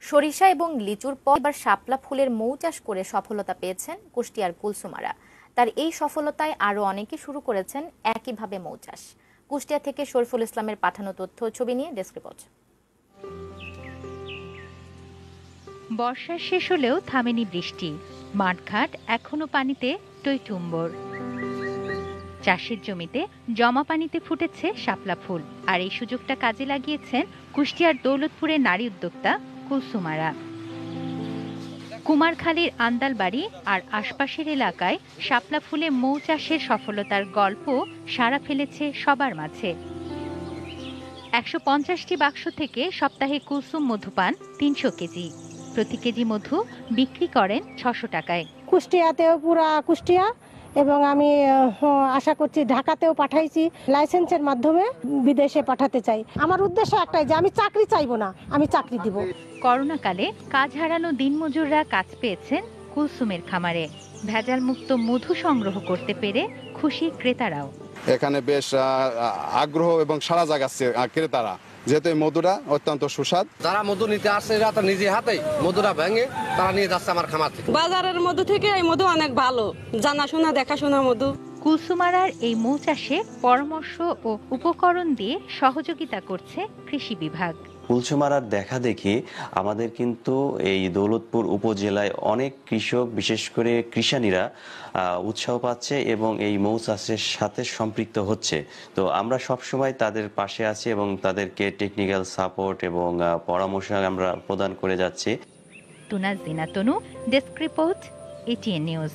সরিষা এবং লিচুর পর এবার শাপলা ফুলের মৌ চাষ করে সফলতা পেয়েছেন কুষ্টিয়ার কুলসুমারা। তার এই সফলতায় আরও অনেকে শুরু করেছেন একইভাবে মৌ চাষ। কুষ্টিয়া থেকে শরীফুল ইসলামের পাঠানো তথ্য ছবি নিয়ে ডেস্ক রিপোর্ট। বর্ষা শেষ হলেও থামেনি বৃষ্টি, মাঠঘাট এখনো পানিতে টইটুম্বর। চাষের জমিতে জমা পানিতে ফুটেছে শাপলা ফুল, আর এই সুযোগটা কাজে লাগিয়েছেন কুষ্টিয়ার দৌলতপুরের নারী উদ্যোক্তা কুলসুমারা। কুমারখালীর আন্দালবাড়ি আর আশপাশের এলাকায় শাপলা ফুলে মৌ চাষের সফলতার গল্প সাড়া ফেলেছে সবার মাঝে। ১৫০টি বাক্স থেকে সপ্তাহে কুলসুম মধু পান ৩০০ কেজি। প্রতি কেজি মধু বিক্রি করেন ৬০০ টাকায়। কুষ্টিয়াতেও পুরা কুষ্টিয়া এবং আমি আশা করছি ঢাকাতেও পাঠাইছি, লাইসেন্সের মাধ্যমে বিদেশে পাঠাতে চাই। আমার উদ্দেশ্য একটাই যে আমি চাকরি চাইবো না, আমি চাকরি দিব। করোনাকালে কাজ হারানো দিনমজুররা কাজ পেয়েছেন কুলসুমের খামারে। ভেজাল মুক্ত মধু সংগ্রহ করতে পেরে খুশি ক্রেতারাও। এখানে বেশ আগ্রহ এবং সাড়া জাগাচ্ছে ক্রেতারা, যেহেতু এই মধুটা অত্যন্ত সুস্বাদ। যারা মধু নিতে আসছে এরা তো নিজে হাতে মধুটা ভেঙে তারা নিয়ে যাচ্ছে আমার খামার থেকে। বাজারের মধু থেকে এই মধু অনেক ভালো, জানাশোনা দেখাশোনা মধু। কুলসুমারার এই মৌ চাষে পরামর্শ ও উপকরণ দিয়ে সহযোগিতা করছে কৃষি বিভাগ। কুলসুমারার দেখা দেখি আমাদের কিন্তু এই দৌলতপুর উপজেলায় অনেক কৃষক, বিশেষ করে কৃষানীরা উৎসাহ পাচ্ছে এবং এই মৌ চাষের সাথে সম্পৃক্ত হচ্ছে। তো আমরা সবসময় তাদের পাশে আছি এবং তাদেরকে টেকনিক্যাল সাপোর্ট এবং পরামর্শ আমরা প্রদান করে যাচ্ছি। তুনাজ দিনা তনু, ডেস্ক রিপোর্ট, এটিএন নিউজ।